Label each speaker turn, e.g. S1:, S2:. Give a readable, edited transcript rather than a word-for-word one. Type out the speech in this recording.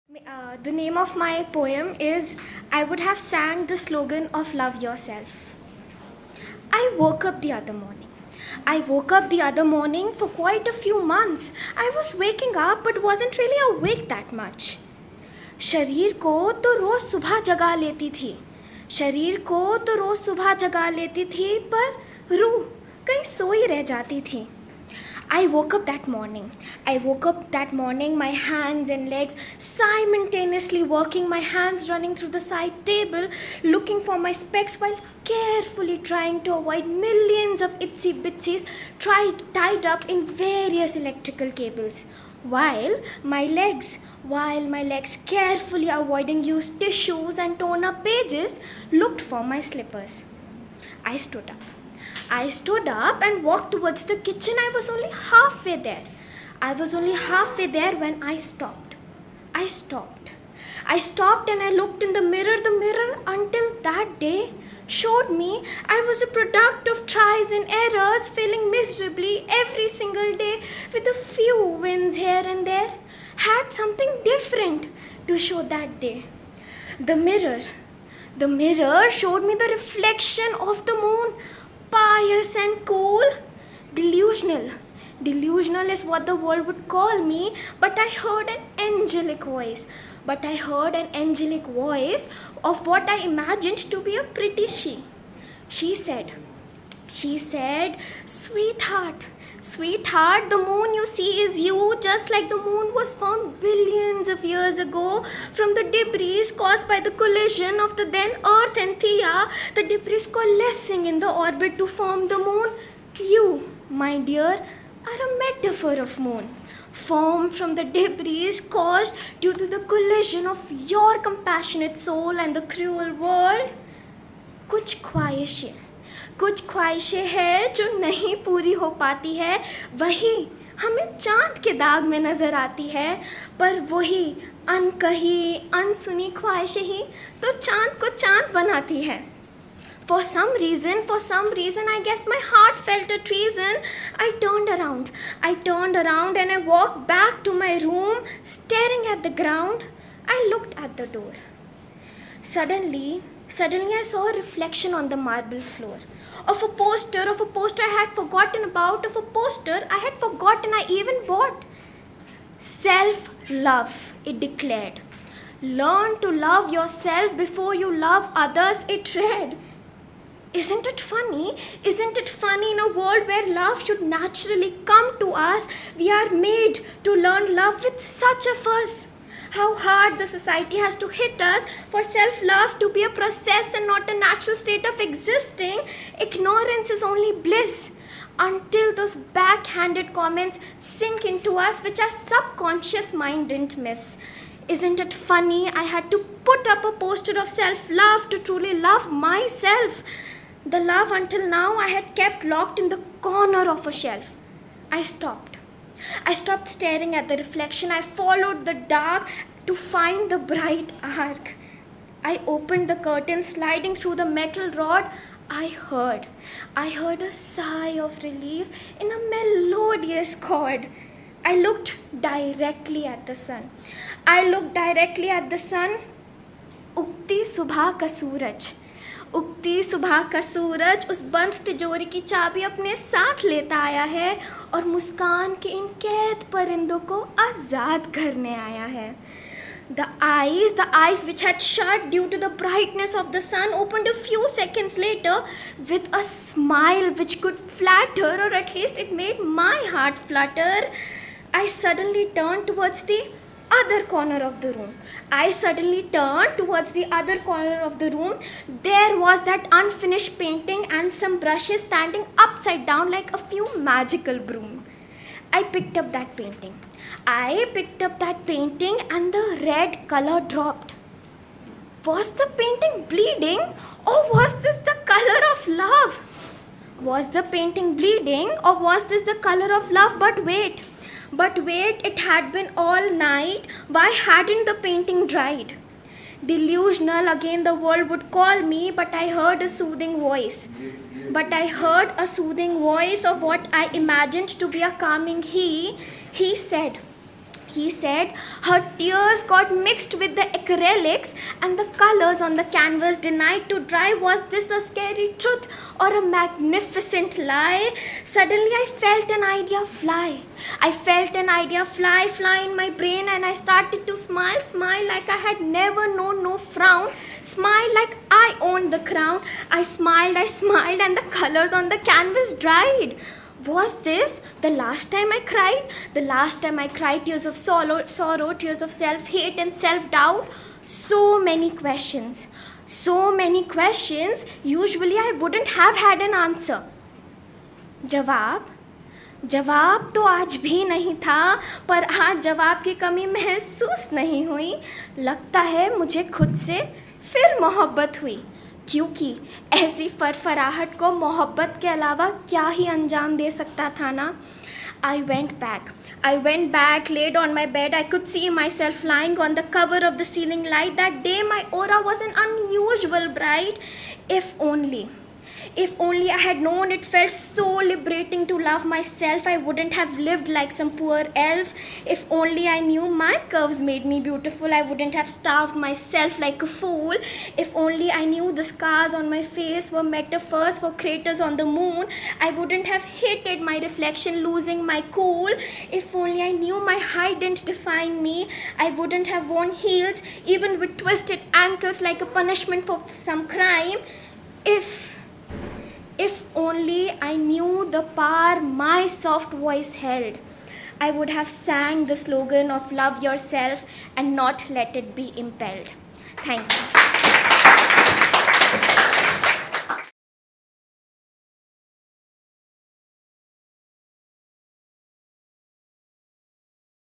S1: The name of my poem is I would have sang the slogan of love yourself. I woke up the other morning. I woke up the other morning for quite a few months. I was waking up but wasn't really awake that much. शरीर को तो रोज सुबह जगा लेती थी शरीर को तो रोज सुबह जगा लेती थी पर रूह कहीं सोई रह जाती थी I woke up that morning, my hands and legs simultaneously working, my hands running through the side table, looking for my specs while carefully trying to avoid millions of itsy bitsies tied up in various electrical cables. While my legs carefully avoiding used tissues and torn up pages, looked for my slippers. I stood up and walked towards the kitchen. I was only halfway there when I stopped. I stopped and I looked in the mirror. The mirror until that day showed me I was a product of tries and errors, failing miserably every single day with a few wins here and there. Had something different to show that day. The mirror showed me the reflection of the moon. Pious and cool, delusional is what the world would call me, but I heard an angelic voice of what I imagined to be a pretty she. She said, sweetheart, the moon you see is you, just like the moon was found billions of years ago from the debris caused by the collision of the then Earth and Theia, the debris coalescing in the orbit to form the moon. You, my dear, are a metaphor of moon, formed from the debris caused due to the collision of your compassionate soul and the cruel world. कुछ ख्वाहिशें हैं जो नहीं पूरी हो पाती है, वही हमें चांद के दाग में नजर आती है, पर वही अनकही अनसुनी ख्वाहिशें ही तो चांद को चांद बनाती है. For some reason, I guess my heart felt a treason. I turned around and I walked back to my room, staring at the ground. I looked at the door. Suddenly I saw a reflection on the marble floor of a poster I had forgotten about, of a poster I had forgotten I even bought. Self-love, it declared. Learn to love yourself before you love others, it read. Isn't it funny in a world where love should naturally come to us, we are made to learn love with such a fuss. How hard the society has to hit us for self-love to be a process and not a natural state of existing. Ignorance is only bliss until those backhanded comments sink into us which our subconscious mind didn't miss. Isn't it funny I had to put up a poster of self-love to truly love myself? The love until now I had kept locked in the corner of a shelf. I stopped staring at the reflection. I followed the dark to find the bright arc. I opened the curtain, sliding through the metal rod. I heard a sigh of relief in a melodious chord. I looked directly at the sun. उगती सुबह का सूरज उस बंद तिजोरी की चाबी अपने साथ लेता आया है और मुस्कान के इन कैद परिंदों को आज़ाद करने आया है. The eyes which had shut due to the brightness of the sun opened a few seconds later with a smile which could flatter, or at least it made my heart flutter. I suddenly turned towards the other corner of the room. There was that unfinished painting and some brushes standing upside down like a few magical brooms. I picked up that painting and the red color dropped. Was the painting bleeding, or was this the color of love? But wait, it had been all night. Why hadn't the painting dried? Delusional, again the world would call me, but I heard a soothing voice of what I imagined to be a calming he. He said, He said her tears got mixed with the acrylics and the colors on the canvas denied to dry. Was this a scary truth or a magnificent lie? Suddenly I felt an idea fly. I felt an idea fly in my brain, and I started to smile like I had never known no frown. Smile like I owned the crown. I smiled, and the colors on the canvas dried. Was this the last time I cried? The last time I cried tears of sorrow, tears of self-hate and self-doubt? So many questions. Usually I wouldn't have had an answer. जवाब तो आज भी नहीं था, पर आज जवाब की कमी महसूस नहीं हुई. लगता है मुझे खुद से फिर मोहब्बत हुई, क्योंकि ऐसी फरफराहट को मोहब्बत के अलावा क्या ही अंजाम दे सकता था ना. I went back, laid on my bed. I could see myself lying on the cover of the ceiling light. That day my aura was an unusual bright. If only I had known it felt so liberating to love myself, I wouldn't have lived like some poor elf. If only I knew my curves made me beautiful, I wouldn't have starved myself like a fool. If only I knew the scars on my face were metaphors for craters on the moon, I wouldn't have hated my reflection losing my cool. If only I knew my height didn't define me, I wouldn't have worn heels, even with twisted ankles like a punishment for some crime. If only I knew the power my soft voice held, I would have sang the slogan of love yourself and not let it be impelled. Thank you.